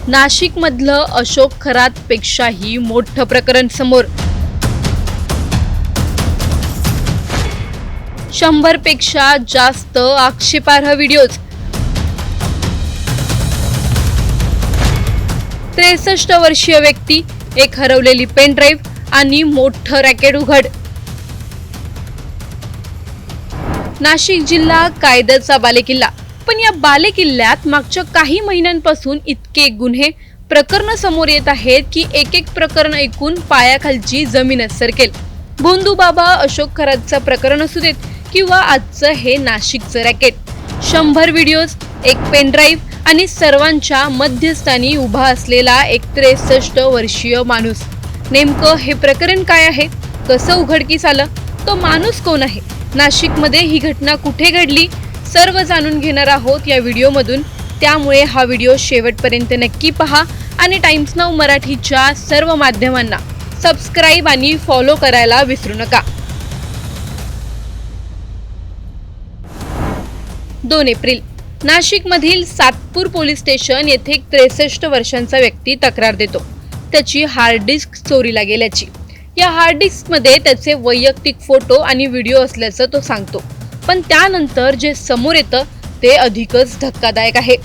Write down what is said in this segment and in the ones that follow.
नाशिकमधलं अशोक खरात पेक्षाही मोठं प्रकरण समोर. 100 पेक्षा जास्त आक्षेपार्ह व्हिडिओज. 63 वर्षीय व्यक्ती, एक हरवलेली पेन ड्राईव्ह आणि मोठं रॅकेट उघड. नाशिक जिल्हा कायद्याचा बालेकिल्ला, पण या बालेकिल्ल्यात मागच्या काही महिन्यांपासून इतके गुन्हे प्रकरण समोर येत आहेत की एक एक प्रकरण ऐकून पायाखालची जमीनच सरकेल. भोंदू बाबा अशोक खरातचं प्रकरण असू देत किंवा आजचं हे नाशिकचं रॅकेट. 100 व्हिडिओज, एक पेन ड्राईव्ह आणि सर्वांच्या मध्यस्थानी उभा असलेला एक 63 वर्षीय माणूस. नेमकं हे प्रकरण काय आहे? कसं उघडकीस आलं? तो माणूस कोण आहे? नाशिकमध्ये ही घटना कुठे घडली? सर्व जाणून घेणार आहोत या व्हिडिओमधून. त्यामुळे हा व्हिडिओ शेवटपर्यंत नक्की पहा आणि टाइम्स नाऊ मराठीच्या सर्व माध्यमांना सबस्क्राईब आणि फॉलो करायला विसरू नका. 2 एप्रिल, नाशिकमधील सातपूर पोलीस स्टेशन येथे एक 63 वर्षांचा व्यक्ती तक्रार देतो त्याची हार्ड डिस्क चोरीला गेल्याची. या हार्ड डिस्कमध्ये त्याचे वैयक्तिक फोटो आणि व्हिडिओ असल्याचं तो सांगतो. पण त्यानंतर जे समोर येतं ते अधिकच धक्कादायक आहे.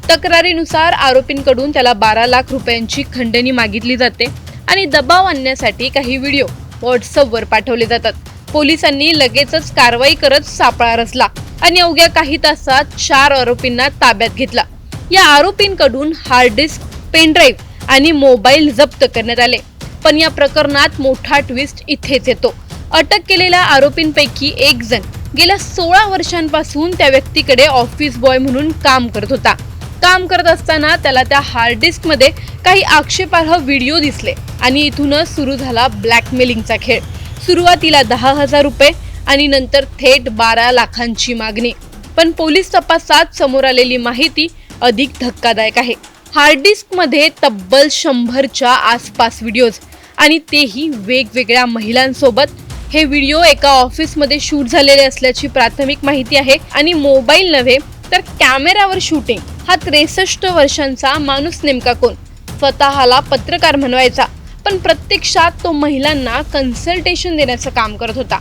तक्रारीनुसार आरोपींकडून त्याला 12 लाख रुपयांची खंडणी मागितली जाते आणि दबाव आणण्यासाठी काही व्हिडिओ व्हॉट्सअपवर पाठवले जातात. पोलिसांनी लगेचच कारवाई करत सापळा रचला आणि अवघ्या काही तासात 4 आरोपींना ताब्यात घेतला. या आरोपींकडून हार्ड डिस्क, पेन ड्राईव्ह आणि मोबाईल जप्त करण्यात आले. पण या प्रकरणात मोठा ट्विस्ट इथेच येतो. अटक केलेल्या आरोपींपैकी एक जण गेल्या 16 वर्षांपासून त्या व्यक्तीकडे ऑफिस बॉय म्हणून काम करत होता. काम करत असताना त्याला त्या हार्ड डिस्क मध्ये काही आक्षेपार्ह व्हिडिओ दिसले आणि इथूनच सुरू झाला ब्लॅकमेलिंगचा खेळ. सुरुवातीला 10,000 रुपये आणि नंतर थेट 12 लाखांची मागणी. पण पोलीस तपासात समोर आलेली माहिती अधिक धक्कादायक आहे. हार्ड डिस्क मध्ये तब्बल 100च्या आसपास व्हिडिओज आणि तेही वेगवेगळ्या महिलांसोबत. हे व्हिडिओ एका ऑफिसमध्ये शूट झालेले असल्याची प्राथमिक माहिती आहे आणि मोबाईल नव्हे तर कॅमेऱ्यावर शूटिंग. हा 63 वर्षांचा माणूस नेमका कोण? स्वतःला पत्रकार म्हणवायचा, पण प्रत्यक्षात तो महिलांना कन्सल्टेशन देण्याचं काम करत होता.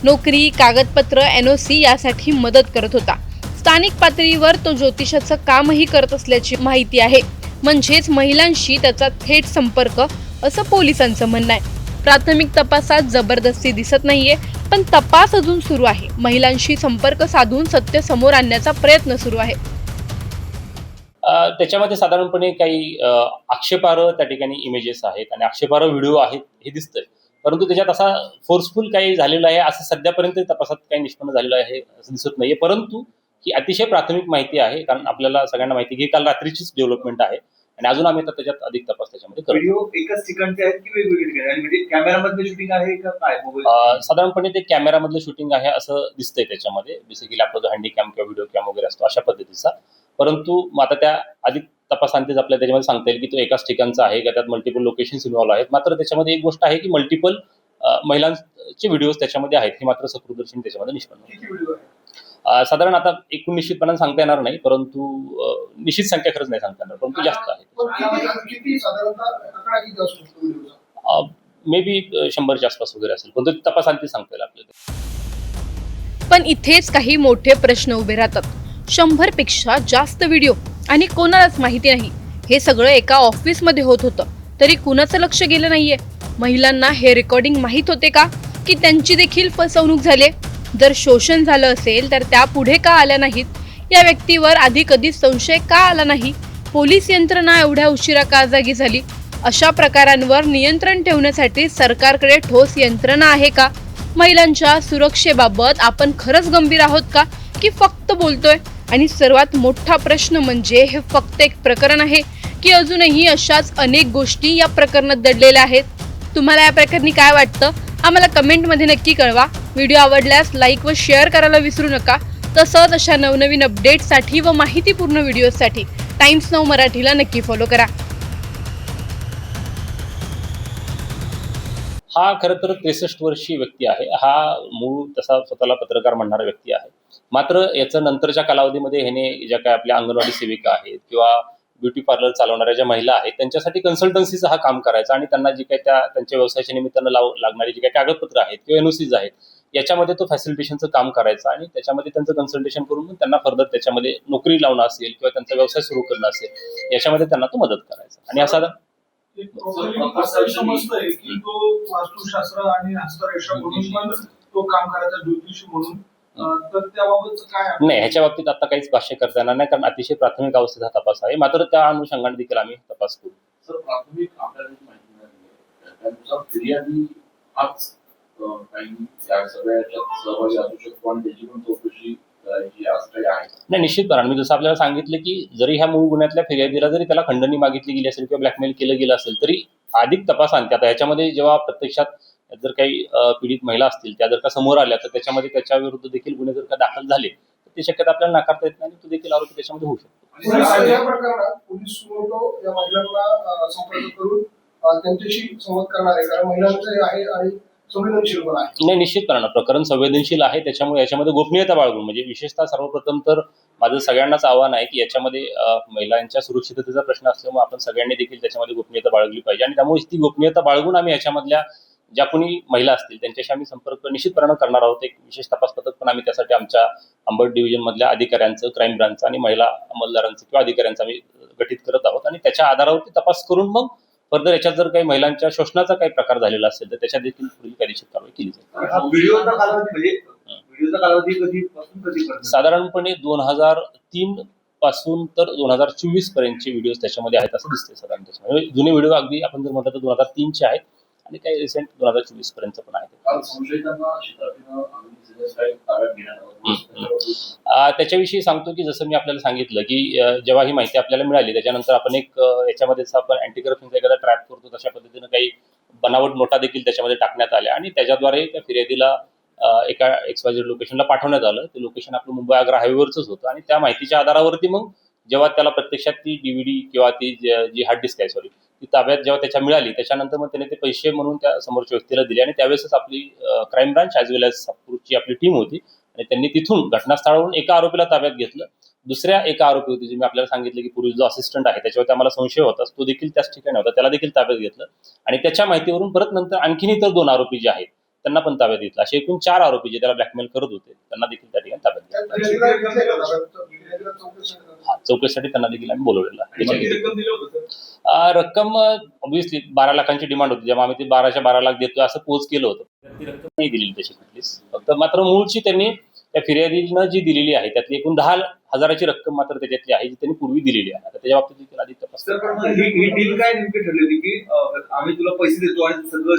नोकरी, कागदपत्र, NOC यासाठी मदत करत होता. स्थानिक पातळीवर तो ज्योतिषाचं कामही करत असल्याची माहिती आहे. म्हणजेच महिलांशी त्याचा थेट संपर्क, असं पोलिसांचं म्हणणं आहे. प्राथमिक तपासात जबरदस्ती दिसत नाहीये, पण तपास अजून सुरू आहे. महिलांशी संपर्क साधून सत्य समोर आणण्याचा प्रयत्न सुरू आहे. त्याच्यामध्ये साधारणपणे काही आक्षेपार्ह त्या ठिकाणी इमेजेस आहेत आणि आक्षेपार्ह व्हिडिओ आहेत हे दिसतंय. परंतु त्याच्यात असा फोर्सफुल काही झालेलं आहे असं सध्यापर्यंत तपासात काही निष्पन्न झालेलं आहे असं दिसत नाहीये. परंतु ही अतिशय प्राथमिक माहिती आहे, कारण आपल्याला सगळ्यांना माहिती की काल रात्रीचीच डेव्हलपमेंट आहे आणि अजून आम्ही आता त्याच्यात अधिक तपास त्याच्यामध्ये करतो. व्हिडिओ एकाच ठिकाणचे आहेत की वेगवेगळे ठिकाणी, आणि म्हणजे कॅमेरामधलं शूटिंग आहे का काय? साधारणपणे ते कॅमेरामधलं शूटिंग आहे असं दिसतंय त्याच्यामध्ये. बेसिकली आपला जो हँडीकॅम किंवा व्हिडिओ कॅम वगैरे असतो अशा पद्धतीचा. परंतु आता त्या अधिक तपासांतेच आपल्याला त्याच्यामध्ये सांगता येईल की तो एकाच ठिकाणचा आहे का त्यात मल्टिपल लोकेशन्स इन्व्हॉल्व आहेत. मात्र त्याच्यामध्ये एक गोष्ट आहे की मल्टिपल महिलांचे व्हिडिओज त्याच्यामध्ये आहेत हे मात्र सकृदर्शनी त्याच्यामध्ये निष्पन्न. साधारण आता एकूण निश्चितपणे सांगता येणार नाही, परंतु निश्चित संख्या खरंच नाही सांगता येणार, परंतु जास्त आहे. मे बी 100च्या आसपास वगैरे असेल, पण तपासांती सांगता येईल आपल्याला. पण इथेच काही मोठे प्रश्न उभे राहतात. 100 पेक्षा जास्त व्हिडिओ आणि कोणालाच माहिती नाही. हे सगळं एका ऑफिसमध्ये होत होतं, तरी कुणाचं लक्ष गेलं नाहीये. महिलांना हे रेकॉर्डिंग माहीत होते का की त्यांची देखील फसवणूक झाली? जर शोषण झालं असेल तर त्या पुढे का आल्या नाहीत? या व्यक्तीवर आधी कधी संशय का आला नाही? पोलीस यंत्रणा एवढ्या उशिरा का जागी झाली? अशा प्रकारांवर नियंत्रण ठेवण्यासाठी सरकारकडे ठोस यंत्रणा आहे का? महिलांच्या सुरक्षेबाबत आपण खरंच गंभीर आहोत का की फक्त बोलतोय? आणि सर्वात मोठा प्रश्न म्हणजे हे फक्त एक प्रकरण आहे की अजूनही अशाच अनेक गोष्टी या प्रकरणात दडलेल्या आहेत? तुम्हाला या प्रकरणी काय वाटतं? आम्हाला कमेंटमध्ये नक्की कळवा. व्हिडिओ आवडल्यास लाईक व शेअर करायला विसरू नका. तसंच अशा नवनवीन अपडेट्ससाठी व माहितीपूर्ण व्हिडिओसाठी टाइम्स नाऊ मराठीला नक्की फॉलो करा. हा खरं तर 63 वर्षीय व्यक्ती आहे. हा मूळ तसा स्वतःला पत्रकार म्हणणारा व्यक्ती आहे. मात्र याचं नंतरच्या कालावधीमध्ये ह्याने ज्या काय आपल्या अंगणवाडी सेविका आहेत किंवा ब्युटी पार्लर चालवणाऱ्या ज्या महिला आहेत त्यांच्यासाठी कन्सल्टन्सीचा हा काम करायचा आणि त्यांना जी काही त्यांच्या व्यवसायाच्या निमित्तानं लागणारी जी काही कागदपत्र आहेत किंवा एनओसीज आहेत याच्यामध्ये तो फॅसिलिटेशनचं काम करायचं आणि त्याच्यामध्ये त्यांचं कन्सल्टेशन करून मग त्यांना फर्दर त्याच्यामध्ये नोकरी लावणं असेल किंवा त्यांचा व्यवसाय सुरू करणं असेल याच्यामध्ये त्यांना तो मदत करायचा. आणि असा समजतंय की तो वास्तुशास्त्र आणि हस्तरेषा म्हणून पण तो काम करायचा ज्योतिषी म्हणून, तर त्याबाबत काय नाही, ह्याच्या बाबतीत आता काहीच भाष्य करता येणार नाही कारण अतिशय प्राथमिक अवस्थेत हा तपास आहे. मात्र त्या अनुषंगाने देखील आम्ही तपास करू. सर, प्राथमिक आपल्याला जी माहिती मिळाली आहे त्यानुसार फिर्यादी हाच काही या सगळ्या याच्यात सहभागी असू शकतो आणि त्याची पण चौकशी करायची असं काही आहे. नाही, निश्चितपणे मी जसं आपल्याला सांगितलं की जरी ह्या मूळ गुन्ह्यातल्या फिर्यादीला जरी त्याला खंडणी मागितली गेली असेल किंवा ब्लॅकमेल केलं गेलं असेल तरी अधिक तपासांती आता ह्याच्यामध्ये जेव्हा प्रत्यक्षात जर काही पीडित महिला असतील त्या जर का समोर आल्या तर त्याच्यामध्ये त्याच्या विरुद्ध देखील गुन्हे जर का दाखल झाले तर ती शक्यता आपल्याला नाकारता येत नाही आणि तो देखील आरोपी त्याच्यामध्ये होऊ शकतो. या प्रकरणात पोलीस सुमोटो या महिलांना संपर्क करून त्यांच्याशी संवाद करणार आहे कारण महिलांचं आहे आणि संवेदनशील पण आहे. नाही, निश्चितपणे प्रकरण संवेदनशील आहे त्याच्यामुळे याच्यामध्ये गोपनीयता बाळगून म्हणजे विशेषतः सर्वप्रथम तर माझं सगळ्यांनाच आव्हान आहे की याच्यामध्ये महिलांच्या सुरक्षिततेचा प्रश्न असल्यामुळे आपण सगळ्यांनी देखील त्याच्यामध्ये गोपनीयता बाळगली पाहिजे आणि त्यामुळे ती गोपनीयता बाळगून आम्ही याच्यामधल्या ज्या कोणी महिला असतील त्यांच्याशी आम्ही संपर्क निश्चितपणे करणार आहोत. एक विशेष तपास पथक पण आम्ही त्यासाठी आमच्या अंबड डिव्हिजन मधल्या अधिकाऱ्यांचं, क्राईम ब्रांचचं आणि महिला अंमलदारांचं किंवा अधिकाऱ्यांचं आम्ही गठीत करत आहोत आणि त्याच्या आधारावरती तपास करून मग फर्दर याच्यात जर काही महिलांच्या शोषणाचा काही प्रकार झालेला असेल तर त्याच्यात देखील पुढील कायदेशीर कारवाई केली जाईल. हा व्हिडिओचा कालावधी म्हणजे व्हिडिओचा कालावधी कधीपासून कधीपर्यंत? साधारणपणे 2003 पासून तर 2024 पर्यंतचे व्हिडिओ त्याच्यामध्ये आहेत असं दिसते साधारण. त्याच्यामध्ये जुने व्हिडिओ अगदी आपण जर म्हटलं तर 2003 चे आहेत आणि काही रिसेंट 2024 पर्यंत पण आहेत. काल संशयितांना शिताफीनं आम्ही काही ताब्यात घेण्यात आलं. त्याच्याविषयी सांगतो की जसं मी आपल्याला सांगितलं की जेव्हा ही माहिती आपल्याला मिळाली त्याच्यानंतर आपण एक याच्यामध्येच आपण अँटी करप्शनचा एखादा ट्रॅप करतो तशा पद्धतीनं काही बनावट नोटा देखील त्याच्यामध्ये टाकण्यात आल्या आणि त्याच्याद्वारे त्या फिर्यादीला एका XYZ लोकेशनला पाठवण्यात आलं. ते लोकेशन आपलं मुंबई आग्रा हायवेवरच होतं आणि त्या माहितीच्या आधारावरती मग जेव्हा त्याला प्रत्यक्षात ती DVD किंवा ती जी हार्ड डिस्क आहे ती ताब्यात जेव्हा त्याच्या मिळाली त्याच्यानंतर मग त्याने ते पैसे म्हणून त्या समोरच्या व्यक्तीला दिले आणि त्यावेळेसच आपली क्राईम ब्रांच ॲज वेल ॲज नागपूरची आपली टीम होती आणि त्यांनी तिथून घटनास्थळावरून एका आरोपीला ताब्यात घेतलं. दुसऱ्या एका आरोपी होती जे मी आपल्याला सांगितलं की पूर्वी जो असिस्टंट आहे त्याच्यावरती आम्हाला संशय होता तो देखील त्याच ठिकाणी होता, त्याला देखील ताब्यात घेतलं आणि त्याच्या माहितीवरून परत नंतर आणखीन इतर 2 आरोपी जे आहेत त्यांना पण ताब्यात घेतलं. असे एकूण 4 आरोपी जे त्याला ब्लॅकमेल करत होते त्यांना देखील त्या ठिकाणी ताब्यात घेतलं. चौकशीसाठी त्यांना देखील आम्ही बोलवलेलं आहे. रक्कम ऑब्व्हियसली 12 लाखांची डिमांड होती जेव्हा आम्ही ते 12च्या 12 लाख देतोय असं पोच केलं होतं. ती रक्कम नाही दिलेली त्याची कुठलीच, फक्त मात्र मूळची त्यांनी त्या फिर्यादीनं जी दिलेली आहे त्यातली एकूण 10,000ची रक्कम मात्र त्याच्यातली आहे जी त्यांनी पूर्वी दिलेली आहे. आता त्याच्या बाबतीत देखील अधिक तपास. ही डील काय नेमकी ठरली होती की आम्ही तुला पैसे देतो आणि सगळं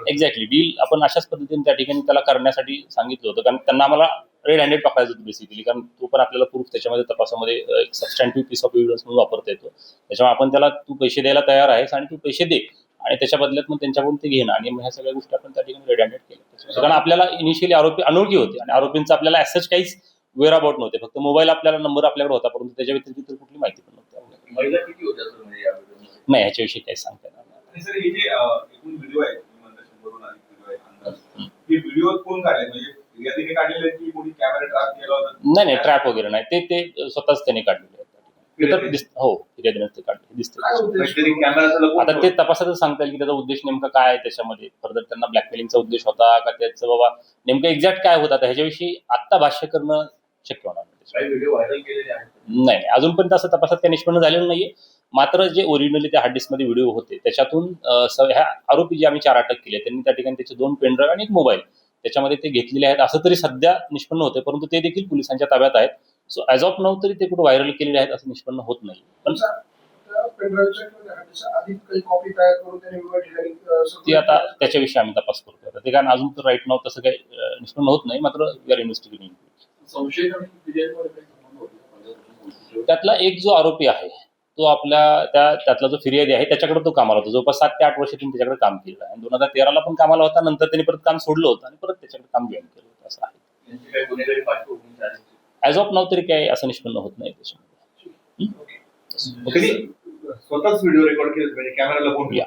एक्झॅक्टली डील आपण अशाच पद्धतीने त्या ठिकाणी त्याला करण्यासाठी सांगितलं होतं कारण त्यांना आम्हाला रेड हँडेड पकडायचं होतं बेसिकली कारण तो पण आपल्याला प्रूफ त्याच्यामध्ये तपासामध्ये एक सबस्टँटिव्ह पीस ऑफ एव्हिडन्स म्हणून वापरता येतो. त्याच्यामुळे आपण त्याला तू पैसे द्यायला तयार आहेस आणि तू पैसे दे आणि त्याच्या बदल्यात मग त्यांच्याकडून ते घेणं आणि मग ह्या सगळ्या गोष्टी आपण त्या ठिकाणी रेड हँडेड केल्या. कारण आपल्याला इनिशियली आरोपी अनोळखी होते आणि आरोपींचं आपल्याला ॲसेच काहीच वेअर अबाउट नव्हते, फक्त मोबाईल आपल्याला नंबर आपल्याकडे होता परंतु त्याच्या व्यतिरिक्त कुठली माहिती पण नव्हती आपल्याकडे. महिला किती होत्या सर म्हणजे या व्हिडिओमध्ये? नाही, ह्याच्याविषयी काही सांगता येणार नाही. सर हे जे एकूण व्हिडिओ आहे व्हिडिओ कोण काढले म्हणजे फिर्यादीने काढलेले की कोणी कॅमेरा ट्रॅप केला होता? नाही, ट्रॅप वगैरे नाही, ते स्वतःच त्यांनी काढलेले आहेत. हो, फिर्यादीने ते काढले दिसते. आता ते तपासातच सांगता येईल की त्याचा उद्देश नेमका काय आहे त्याच्यामध्ये, फर्दर त्यांना ब्लॅकमेलिंगचा उद्देश होता का त्याचं बाबा नेमकं एक्झॅक्ट काय होता ह्याच्याविषयी आत्ता भाष्य करणं शक्य होणार नाही. काही व्हिडिओ व्हायरल केलेले आहेत? नाही, अजूनपर्यंत असं तपासात काही निष्पन्न झालेलं नाहीये. मात्र जे ओरिजिनली त्या हार्ड डिस्कमध्ये व्हिडिओ होते त्याच्यातून ह्या आरोपी जे आम्ही 4 अटक केले त्यांनी त्या ठिकाणी त्याचे 2 पेनड्राईव्ह आणि 1 मोबाईल त्याच्यामध्ये ते घेतलेले आहेत असं तरी सध्या निष्पन्न होते, परंतु ते देखील पोलिसांच्या ताब्यात आहेत. सो ॲज ऑफ नाऊ तरी ते कुठे व्हायरल केलेले आहेत असं निष्पन्न होत नाही. पण ती आता त्याच्याविषयी आम्ही तपास करतोय ते कारण अजून तर राईट नाव तसं काही निष्पन्न होत नाही, मात्र वी आर इन्व्हेस्टिगेटिंग. त्यातला एक जो आरोपी आहे तो आपल्या त्यातला जो फिर्यादी आहे त्याच्याकडे तो कामाला होता. जवळपास 7 ते 8 वर्ष त्यांनी त्याच्याकडे काम केलं आहे. 2013ला पण कामाला होता, नंतर त्यांनी परत काम सोडलं होतं आणि परत त्याच्याकडे काम जॉईन केलं होतं असं आहे. ॲज ऑफ नाव तरी काही असं निष्पन्न होत नाही त्याच्यामध्ये. स्वतःच व्हिडिओ रेकॉर्ड केले म्हणजे कॅमेरा लपवून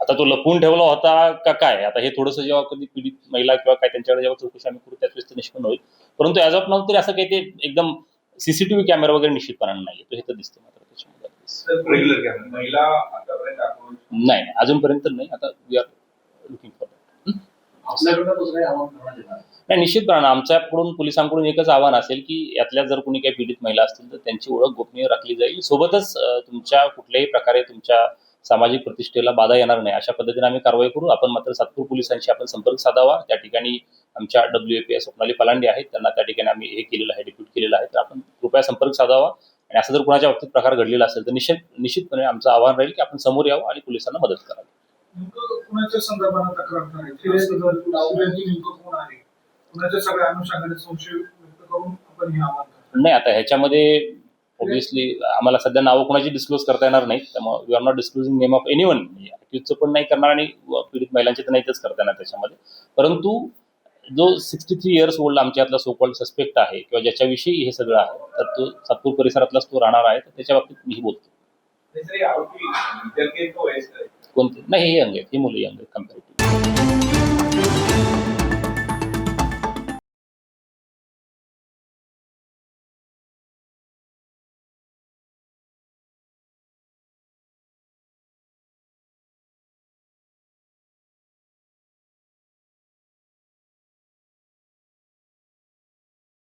आता तो लपवून ठेवला होता का काय, आता हे थोडंसं जेव्हा कधी पीडित महिला किंवा काय त्यांच्याकडे जेव्हा चौकशी आम्ही करू त्याच वेळेस ते निष्पन्न होईल. परंतु ॲज ऑफ नाव तरी असं काही ते एकदम सीसीटीव्ही कॅमेरा वगैरे निश्चितपणाने नाही तो हे तर दिसतं मात्र त्याच्यामध्ये रेग्युलर कॅमेरा महिला आतापर्यंत approach नाही अजूनपर्यंत तर नाही आता वी आर लुकिंग फॉर आपल्याकडनं तसं काही आव्हान करण्यात येणार नाही. नाही निश्चितपणे आमच्याकडून पोलिसांकडून एकच आव्हान असेल की यातल्या जर कोणी काही पीडित महिला असतील तर त्यांची ओळख गोपनीय राखली जाईल सोबतच तुमच्या कुठल्याही प्रकारे तुमच्या सामाजिक प्रतिष्ठेला बाधा येणार नाही अशा पद्धतीने आम्ही कारवाई करू आपण मात्र सातपूर पोलिसांशी आपण संपर्क साधावा त्या ठिकाणी आमच्या WAPI स्वप्नाली पलांडे आहेत त्यांना त्या ठिकाणी आम्ही हे केलेलं आहे डिप्यूट केलेलं आहे तर आपण कृपया संपर्क साधावा आणि असं जर कुणाच्या बाबतीत प्रकार घडलेला असेल तर निश्चितपणे आमचं आव्हान राहील की आपण समोर यावं आणि पोलिसांना मदत करावी नेमकं कुणाच्या संदर्भाने तक्रार करायची नेमकं कोण आहे कुणाच्या सगळ्या अनुषंगाने संशय व्यक्त करून आपण हे आव्हान करतो. नाही आता ह्याच्यामध्ये ऑब्व्हियसली आम्हाला सध्या नावं कोणाची डिस्क्लोज करता येणार नाहीत त्यामुळे we are not disclosing name of anyone अक्यूजचं पण नाही करणार आणि पीडित महिलांची तर नाहीतच करता येणार त्याच्यामध्ये परंतु जो 63 इयर्स ओल्ड आमच्या यातला सो कॉल्ड सस्पेक्ट आहे किंवा ज्याच्याविषयी हे सगळं आहे तर तो सातपूर परिसरातलाच तो राहणार आहे तर त्याच्या बाबतीत मीही बोलतो आरोपी विद्यार्थी आहेत का वयस्कर आहेत? कोणते नाही हे यंग आहेत ही मुलं यंग आहेत कम्पॅरेटिव्ह